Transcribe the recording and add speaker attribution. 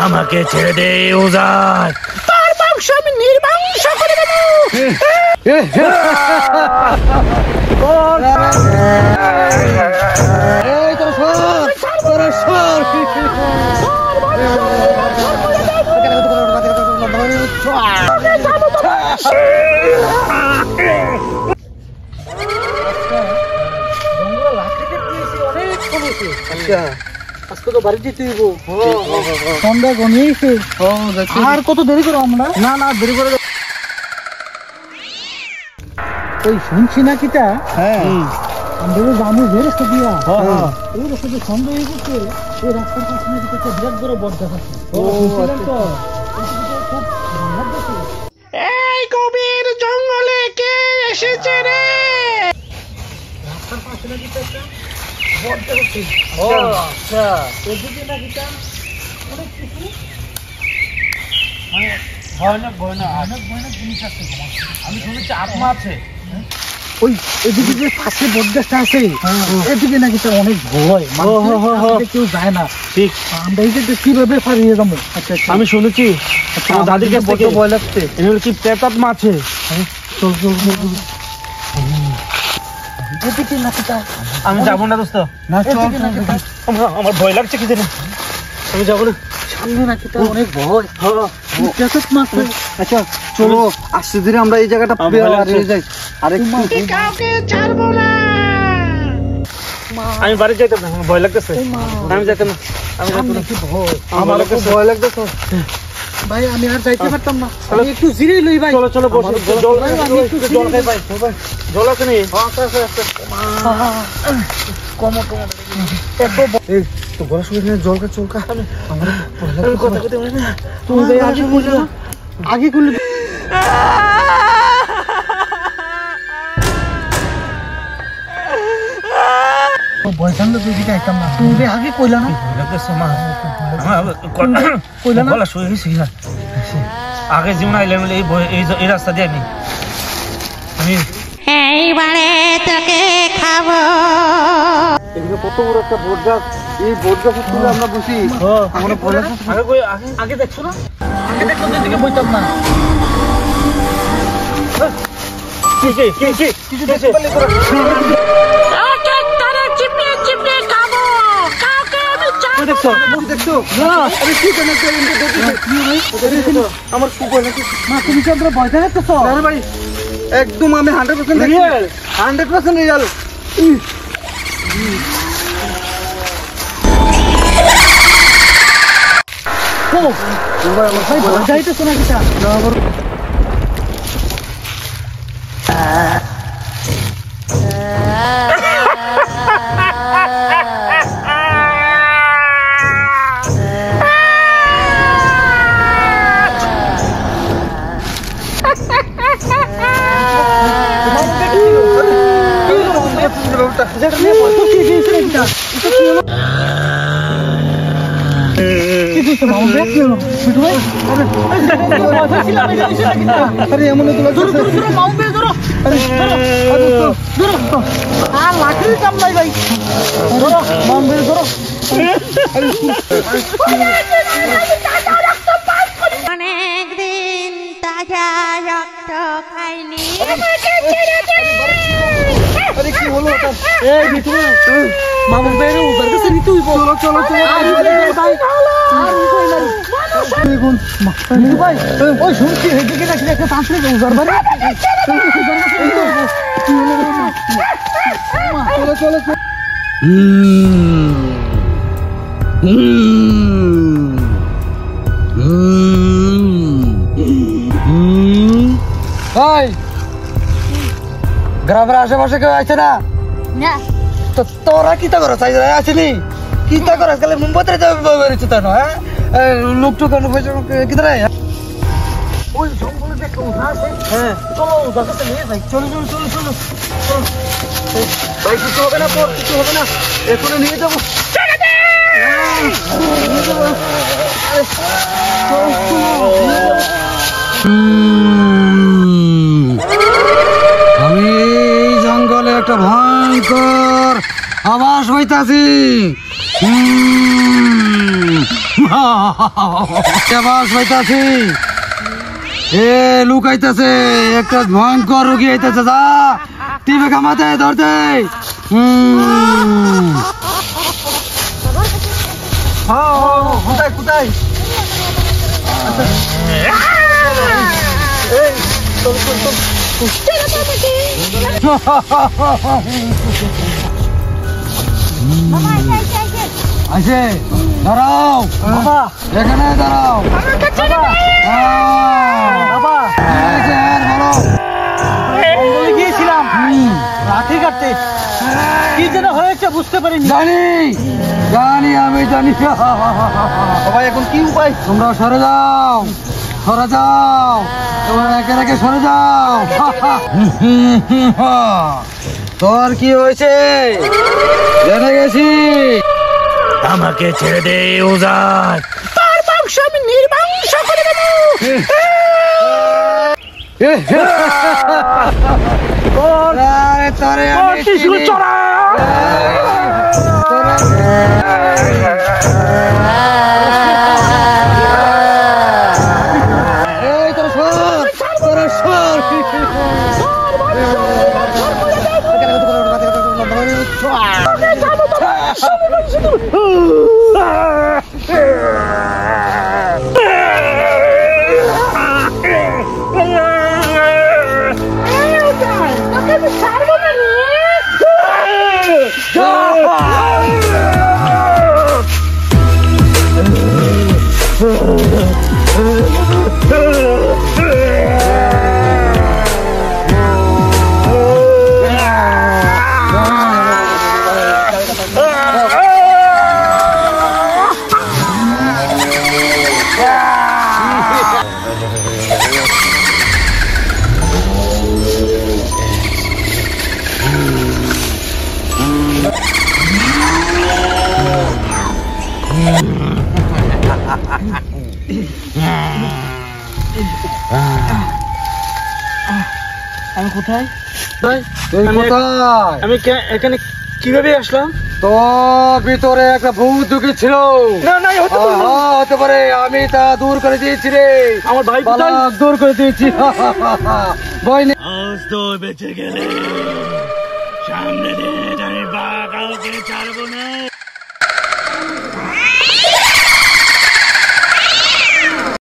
Speaker 1: আমাকে ছেড়ে দে ওজার, তোর বংশ আমি নির্বংশ করে দেব।
Speaker 2: আজকে তো বাড়ি যেতে হইব, সন্ধ্যা গনিয়েছে। আর কত দেরি করো আমরা? না না দেরি করে ওই শুনছি না কিটা। হ্যাঁ আমরা জামু যে রাস্তা দিয়া, এই রাস্তা যে সন্ধ্যা হয়ে গেছে, এই রাস্তার পাশে নাকি একটা বিরাট বড় বট দেখাচ্ছে।
Speaker 1: এই গভীর জঙ্গলে কে এসেছে রে?
Speaker 2: রাস্তার পাশে নাকি একটা বট দেখাচ্ছে। আচ্ছা এদিকে নাকি অনেক কিছু মানে ভয়ানক ভয়ানক জিনিস আছে। আমি শুনেছি আত্মা আছে। ওই এদিকে যে পাশে বটগাছটা আছে, এদিকে নাকি তো অনেক ভয়, কেউ যায় না। ঠিক, আমরা এই যে কিভাবে পারিয়ে যাবো? আচ্ছা
Speaker 1: আমি শুনেছি দাদির কাছ থেকে
Speaker 2: ভয় লাগছে।
Speaker 1: এগুলো কি প্রেতাত্মা আছে।
Speaker 2: চল চল চল, এদিকে নাকি
Speaker 1: আমি যাবো না দোস্ত।
Speaker 2: না চল,
Speaker 1: আমার ভয় লাগছে কি জানি, আমি যাবো না।
Speaker 2: সামনে নাকি অনেক ভয়। আচ্ছা চলো আস্তে ধীরে আমরা এই জায়গাটা যাই।
Speaker 1: কাউকে ছাড়বো না। আমি বাড়ি যাইতাম না, ভয় লাগতেছে। আমি যাইতাম না, আমি যাইতাম না।
Speaker 2: আমার খুব ভয় লাগতেছে ভাই, আমি আর যাইতে পারতাম না। আমি একটু জিরে লই ভাই।
Speaker 1: চলো চলো বসে জল খাই ভাই। জল আছে নি?
Speaker 2: কমো কমো এই তো গলা শুনে জল কা চলকা। আমার
Speaker 1: কথা কথা না,
Speaker 2: তুমি যাই আগে কইলো না, আগে কইলো। বয়সান তো দিকে আইতাম না, তুমি আগে কইলা না।
Speaker 1: লাগতেছে মা, কইলা না গলা শুয়ে গেছি। আগে জীবন আইলাম এই রাস্তা দিয়ে আমি
Speaker 3: এইবারে তোকে খাবো।
Speaker 2: এদিকে কত বড় একটা বট গাছ, এই বট গাছের তুলে আমরা বসি। আমরা বলে
Speaker 1: আগে দেখছো না, আগে দেখছো দিকে বইতাম না। কি কি কি কি কিছু দেখছো?
Speaker 2: আমার কুকুর নাকি? না তুমি কি আমরা ভয় দেখাচ্ছ? ভাই একদম আমি 100% রিয়েল, 100% রিয়েল। ভাই ভয় যাইতেছ না কিটা?
Speaker 3: অনেকদিন তাজা রক্ত খাইনি।
Speaker 2: আরে কি হলো? এই বিটু মামুন ভাইরে উবার কাছে নিতে হইব। চলো চলো চলো ভাই, আর কই না দেখুন ভাই। ওই শুনছি এদিকে নাকি একটা তান্ত্রিক উবার বাড়ি। চলো চলো চলো। ভাই গ্রামের আশেপাশে কেউ আছে না? তো তোরা কিতা করো চাই আসেনি? কিতা করো কালে মুম্বাইতে বেরোচ্ছে তা নয়? লোক তো কেন কিতা ওই জঙ্গলে দেখো আছে। হ্যাঁ চলো ওদের কাছে নিয়ে যাই। চলো চলো চলো চলো ভাই, কিছু হবে না, তোর কিছু হবে না, এখনই নিয়ে যাবো। আমি একটা ভয়ঙ্কর আওয়াজ হইতাছি। আওয়াজ হইতাছি, এ লুকাইতেছে, একটা ভয়ঙ্কর রোগী হইতেছে। যা টিভি কামাতে ধরতে। কোথায় কোথায়? আছে, দাঁড়াও এখানে দাঁড়াও।
Speaker 1: গিয়েছিলাম লাঠি কাটতে, কি যেন হয়েছে বুঝতে পারিনি।
Speaker 2: জানি জানি আমি জানি। সবাই এখন কি উপায়? তোমরা সরে যাও, সরে যাও, তোমরা একে একে সরে যাও। তোর কি হয়েছে জেনে গেছি।
Speaker 1: আমাকে ছেড়ে দে ওজাত, তার বংশ আমি নির্বংশ করে দেব।
Speaker 2: তোরে আমি চিনি। এই তোর সর, তোর সর।
Speaker 1: আমি কোথায়?
Speaker 2: আমি
Speaker 1: এখানে কিভাবে আসলাম?
Speaker 2: তো ভিতরে একটা ভূত ঢুকেছিল।
Speaker 1: না না,
Speaker 2: হতে পারে, আমি তা দূর করে দিয়েছি রে।
Speaker 1: আমার ভাই কোথায়?
Speaker 2: দূর করে দিয়েছি। ভয় নেই।
Speaker 1: আজ তো বেঁচে গেলে, সামনে দিন আমি বা কাউকে ছাড়বো না।